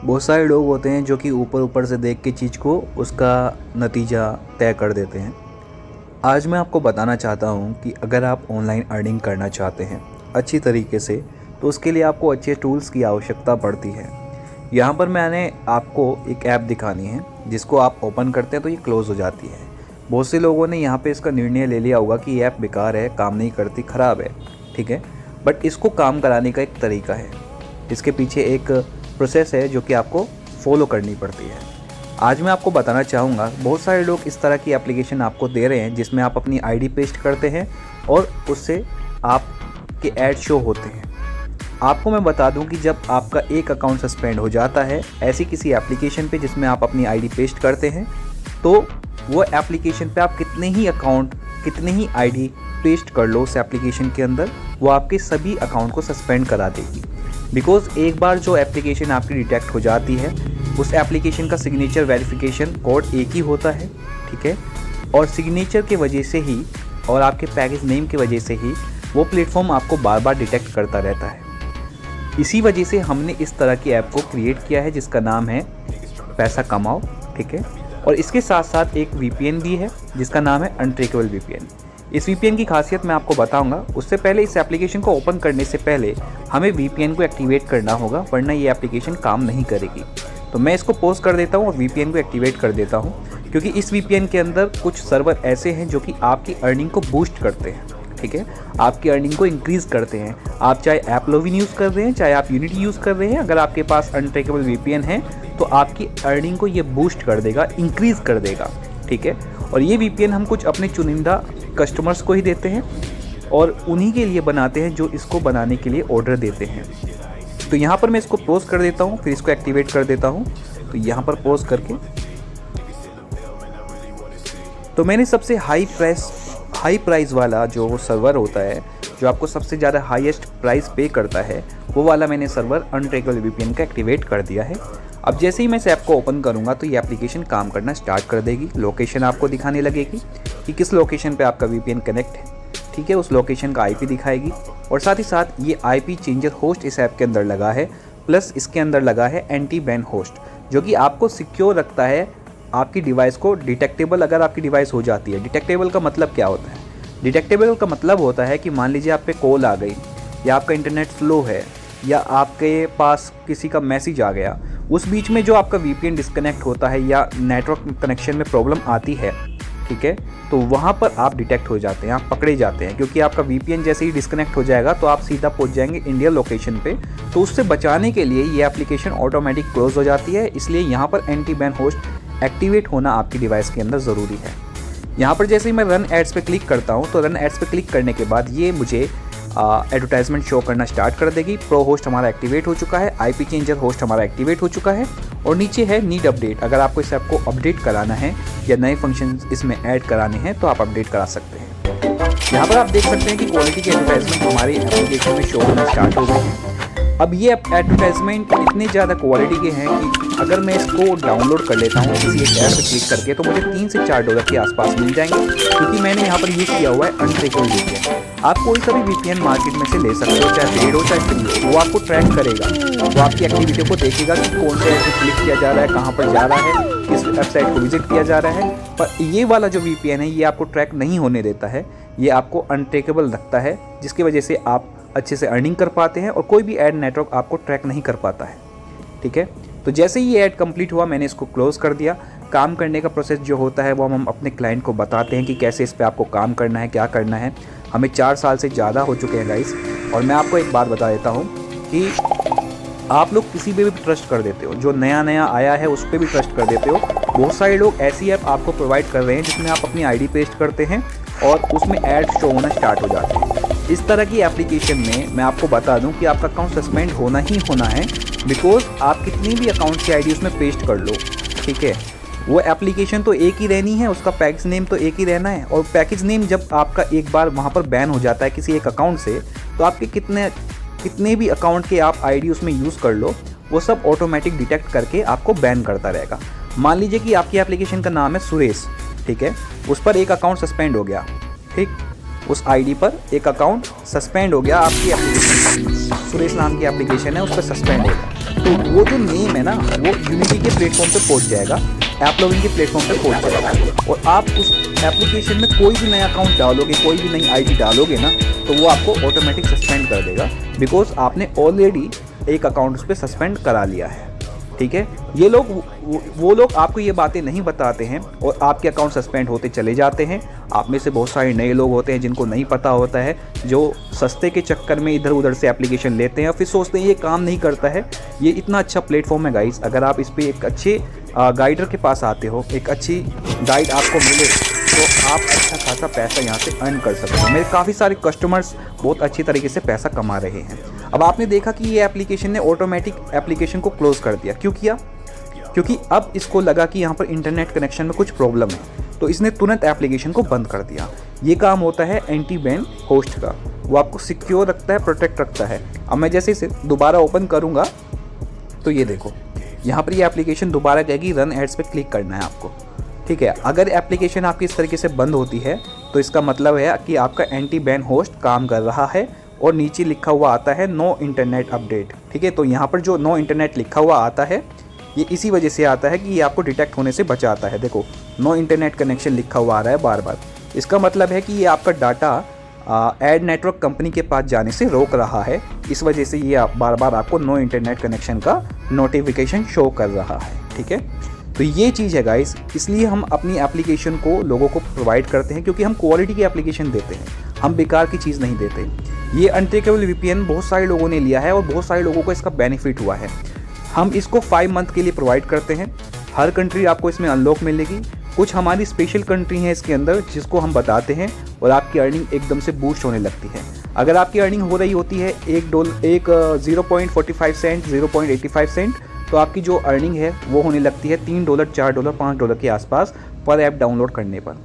बहुत सारे लोग होते हैं जो कि ऊपर ऊपर से देख के चीज़ को उसका नतीजा तय कर देते हैं। आज मैं आपको बताना चाहता हूँ कि अगर आप ऑनलाइन अर्निंग करना चाहते हैं अच्छी तरीके से, तो उसके लिए आपको अच्छे टूल्स की आवश्यकता पड़ती है। यहाँ पर मैंने आपको एक ऐप दिखानी है जिसको आप ओपन करते हैं तो ये क्लोज़ हो जाती है। बहुत से लोगों ने यहाँ पे इसका निर्णय ले लिया होगा कि ये ऐप बेकार है, काम नहीं करती, ख़राब है, ठीक है। बट इसको काम कराने का एक तरीका है, इसके पीछे एक प्रोसेस है जो कि आपको फॉलो करनी पड़ती है। आज मैं आपको बताना चाहूँगा, बहुत सारे लोग इस तरह की एप्लीकेशन आपको दे रहे हैं जिसमें आप अपनी आईडी पेस्ट करते हैं और उससे आपके ऐड शो होते हैं। आपको मैं बता दूं कि जब आपका एक अकाउंट सस्पेंड हो जाता है ऐसी किसी एप्लीकेशन पे जिसमें आप अपनी आईडी पेस्ट करते हैं, तो वो एप्लीकेशन पे आप कितने ही आईडी पेस्ट कर लो उस एप्लीकेशन के अंदर, वो आपके सभी अकाउंट को सस्पेंड करा देगी। बिकॉज़ एक बार जो एप्लीकेशन आपकी डिटेक्ट हो जाती है, उस एप्लीकेशन का सिग्नेचर वेरिफिकेशन कोड एक ही होता है, ठीक है। और सिग्नेचर की वजह से ही और आपके पैकेज नेम की वजह से ही वो प्लेटफॉर्म आपको बार बार डिटेक्ट करता रहता है। इसी वजह से हमने इस तरह की ऐप को क्रिएट किया है जिसका नाम है पैसा कमाओ, ठीक है। और इसके साथ साथ एक VPN भी है जिसका नाम है अनट्रैकेबल VPN। इस VPN की खासियत मैं आपको बताऊंगा। उससे पहले इस एप्लीकेशन को ओपन करने से पहले हमें VPN को एक्टिवेट करना होगा, वरना ये एप्लीकेशन काम नहीं करेगी। तो मैं इसको पॉज कर देता हूँ और VPN को एक्टिवेट कर देता हूँ, क्योंकि इस VPN के अंदर कुछ सर्वर ऐसे हैं जो कि आपकी अर्निंग को बूस्ट करते हैं, ठीक है, आपकी अर्निंग को इंक्रीज़ करते हैं। आप चाहे एप्लोविन यूज़ कर रहे हैं, चाहे आप यूनिटी यूज़ कर रहे हैं, अगर आपके पास अनट्रैकेबल VPN है तो आपकी अर्निंग को ये बूस्ट कर देगा, इंक्रीज़ कर देगा, ठीक है। और ये VPN हम कुछ अपने चुनिंदा कस्टमर्स को ही देते हैं और उन्हीं के लिए बनाते हैं जो इसको बनाने के लिए ऑर्डर देते हैं। तो यहाँ पर मैं इसको पॉज कर देता हूँ, फिर इसको एक्टिवेट कर देता हूँ। तो यहाँ पर पॉज करके तो मैंने सबसे हाई प्राइस वाला जो सर्वर होता है, जो आपको सबसे ज़्यादा हाईएस्ट प्राइस पे करता है, वो वाला मैंने सर्वर अनट्रैकेबल VPN का एक्टिवेट कर दिया है। अब जैसे ही मैं इस ऐप को ओपन करूँगा तो ये एप्लीकेशन काम करना स्टार्ट कर देगी। लोकेशन आपको दिखाने लगेगी कि किस लोकेशन पे आपका VPN कनेक्ट है, ठीक है, उस लोकेशन का IP दिखाएगी। और साथ ही साथ ये IP चेंजर होस्ट इस ऐप के अंदर लगा है, प्लस इसके अंदर लगा है एंटी बैन होस्ट, जो कि आपको सिक्योर रखता है आपकी डिवाइस को डिटेक्टेबल अगर आपकी डिवाइस हो जाती है। डिटेक्टेबल का मतलब क्या होता है? डिटेक्टेबल का मतलब होता है कि मान लीजिए आप पे कॉल आ गई, या आपका इंटरनेट स्लो है, या आपके पास किसी का मैसेज आ गया, उस बीच में जो आपका VPN डिस्कनेक्ट होता है या नेटवर्क कनेक्शन में प्रॉब्लम आती है, ठीक है, तो वहाँ पर आप डिटेक्ट हो जाते हैं, आप पकड़े जाते हैं, क्योंकि आपका VPN जैसे ही डिस्कनेक्ट हो जाएगा तो आप सीधा पहुँच जाएंगे इंडिया लोकेशन पे। तो उससे बचाने के लिए ये एप्लीकेशन ऑटोमेटिक क्लोज हो जाती है, इसलिए यहाँ पर एंटी बैन होस्ट एक्टिवेट होना आपकी डिवाइस के अंदर ज़रूरी है। यहाँ पर जैसे ही मैं रन एड्स पे क्लिक करता हूँ, तो रन एड्स पे क्लिक करने के बाद ये मुझे एडवर्टाइजमेंट शो करना स्टार्ट कर देगी। प्रो होस्ट हमारा एक्टिवेट हो चुका है, IP चेंजर होस्ट हमारा एक्टिवेट हो चुका है, और नीचे है नीड अपडेट। अगर आपको इस ऐप को अपडेट कराना है या नए फंक्शन इसमें ऐड कराने हैं तो आप अपडेट करा सकते हैं। यहाँ पर आप देख सकते हैं कि क्वालिटी के एडवर्टाइजमेंट हमारे एप्लीकेशन में शो होना स्टार्ट हो गए हैं। अब ये एडवर्टाइजमेंट इतने ज़्यादा क्वालिटी के हैं कि अगर मैं इसको डाउनलोड कर लेता हूँ किसी एक ऐप पर क्लिक करके, तो मुझे $3 से $4 के आसपास मिल जाएंगे, क्योंकि मैंने यहाँ पर यूज़ किया हुआ है अनट्रैकेबल VPN। आप कोई सा भी VPN मार्केट में से ले सकते हो, चाहे पेड हो चाहे फ्री हो, वो आपको ट्रैक करेगा, वो आपकी एक्टिविटी को देखेगा कि कौन से ऐप पर क्लिक किया जा रहा है, कहाँ पर जा रहा है, किस वेबसाइट को विजिट किया जा रहा है। पर ये वाला जो VPN है ये आपको ट्रैक नहीं होने देता है, ये आपको अनट्रैकेबल रखता है, जिसकी वजह से आप अच्छे से अर्निंग कर पाते हैं और कोई भी ऐड नेटवर्क आपको ट्रैक नहीं कर पाता है, ठीक है। तो जैसे ही ये ऐड कंप्लीट हुआ मैंने इसको क्लोज़ कर दिया। काम करने का प्रोसेस जो होता है वो हम अपने क्लाइंट को बताते हैं कि कैसे इस पे आपको काम करना है, क्या करना है। हमें 4 साल से ज़्यादा हो चुके हैं गाइस, और मैं आपको एक बात बता देता हूँ कि आप लोग किसी पे भी ट्रस्ट कर देते हो, जो नया आया है उस पर भी ट्रस्ट कर देते हो। बहुत सारे लोग ऐसी ऐप आपको प्रोवाइड कर रहे हैं जिसमें आप अपनी ID पेस्ट करते हैं और उसमें ऐड शो होना स्टार्ट हो जाते हैं। इस तरह की एप्लीकेशन में मैं आपको बता दूं कि आपका अकाउंट सस्पेंड होना ही होना है, बिकॉज आप कितनी भी अकाउंट की ID उसमें पेस्ट कर लो, ठीक है, वो एप्लीकेशन तो एक ही रहनी है, उसका पैकेज नेम तो एक ही रहना है। और पैकेज नेम जब आपका एक बार वहाँ पर बैन हो जाता है किसी एक अकाउंट से, तो आपके कितने भी अकाउंट के आप ID उसमें यूज़ कर लो, वो सब ऑटोमेटिक डिटेक्ट करके आपको बैन करता रहेगा। मान लीजिए कि आपकी एप्लीकेशन का नाम है सुरेश, ठीक है, उस पर एक अकाउंट सस्पेंड हो गया, ठीक, उस ID पर एक अकाउंट सस्पेंड हो गया, आपकी एप्लीकेशन सुरेश नाम की एप्लीकेशन है उस पर सस्पेंड हो गया। तो वो जो नेम है ना वो यूनिटी के प्लेटफॉर्म पे पहुंच जाएगा, एपलॉगिन के प्लेटफॉर्म पे पहुंच जाएगा, और आप उस एप्लीकेशन में कोई भी नया अकाउंट डालोगे, कोई भी नई आईडी डालोगे ना, तो वो आपको ऑटोमेटिक सस्पेंड कर देगा, बिकॉज आपने ऑलरेडी एक अकाउंट उस पर सस्पेंड करा लिया है। ठीक है, ये लोग वो लोग आपको ये बातें नहीं बताते हैं और आपके अकाउंट सस्पेंड होते चले जाते हैं। आप में से बहुत सारे नए लोग होते हैं जिनको नहीं पता होता है, जो सस्ते के चक्कर में इधर उधर से एप्लीकेशन लेते हैं और फिर सोचते हैं ये काम नहीं करता है। ये इतना अच्छा प्लेटफॉर्म है गाइस, अगर आप इस पर एक अच्छे गाइडर के पास आते हो, एक अच्छी गाइड आपको मिले, तो आप अच्छा खासा पैसा यहाँ से अर्न कर सकते हो। मेरे काफ़ी सारे कस्टमर्स बहुत अच्छी तरीके से पैसा कमा रहे हैं। अब आपने देखा कि ये एप्लीकेशन ने ऑटोमेटिक एप्लीकेशन को क्लोज़ कर दिया। क्यों किया? क्योंकि अब इसको लगा कि यहाँ पर इंटरनेट कनेक्शन में कुछ प्रॉब्लम है, तो इसने तुरंत एप्लीकेशन को बंद कर दिया। ये काम होता है एंटी बैन होस्ट का, वो आपको सिक्योर रखता है, प्रोटेक्ट रखता है। अब मैं जैसे इसे दोबारा ओपन करूँगा तो ये देखो, यहाँ पर ये एप्लीकेशन दोबारा कहेगी रन एड्स पे क्लिक करना है आपको। ठीक है, अगर एप्लीकेशन आपकी इस तरीके से बंद होती है तो इसका मतलब है कि आपका एंटी बैन होस्ट काम कर रहा है, और नीचे लिखा हुआ आता है नो इंटरनेट अपडेट। ठीक है, तो यहाँ पर जो नो इंटरनेट लिखा हुआ आता है ये इसी वजह से आता है कि ये आपको डिटेक्ट होने से बचाता है। देखो, नो इंटरनेट कनेक्शन लिखा हुआ आ रहा है बार बार, इसका मतलब है कि ये आपका डाटा एड नेटवर्क कंपनी के पास जाने से रोक रहा है। इस वजह से ये बार बार आपको नो इंटरनेट कनेक्शन का नोटिफिकेशन शो कर रहा है। ठीक है, तो ये चीज़ है गाइस, इसलिए हम अपनी एप्लीकेशन को लोगों को प्रोवाइड करते हैं, क्योंकि हम क्वालिटी की एप्लीकेशन देते हैं, हम बेकार की चीज़ नहीं देते। ये अनट्रैकेबल वीपीएन बहुत सारे लोगों ने लिया है और बहुत सारे लोगों को इसका बेनिफिट हुआ है। हम इसको 5 मंथ के लिए प्रोवाइड करते हैं। हर कंट्री आपको इसमें अनलॉक मिलेगी। कुछ हमारी स्पेशल कंट्री हैं इसके अंदर जिसको हम बताते हैं, और आपकी अर्निंग एकदम से बूस्ट होने लगती है। अगर आपकी अर्निंग हो रही होती है $0.45 0.85 सेंट, तो आपकी जो अर्निंग है वो होने लगती है $3 $4 $5 के आसपास पर ऐप डाउनलोड करने पर।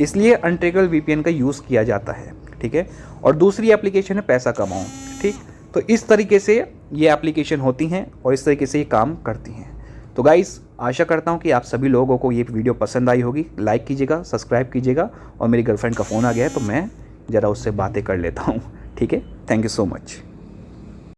इसलिए अनट्रैकेबल वीपीएन का यूज़ किया जाता है। ठीक है, और दूसरी एप्लीकेशन है पैसा कमाओ। ठीक, तो इस तरीके से ये एप्लीकेशन होती हैं और इस तरीके से ये काम करती हैं। तो गाइस, आशा करता हूँ कि आप सभी लोगों को ये वीडियो पसंद आई होगी। लाइक कीजिएगा, सब्सक्राइब कीजिएगा, और मेरी गर्लफ्रेंड का फ़ोन आ गया है तो मैं ज़रा उससे बातें कर लेता हूँ। ठीक है, थैंक यू सो मच।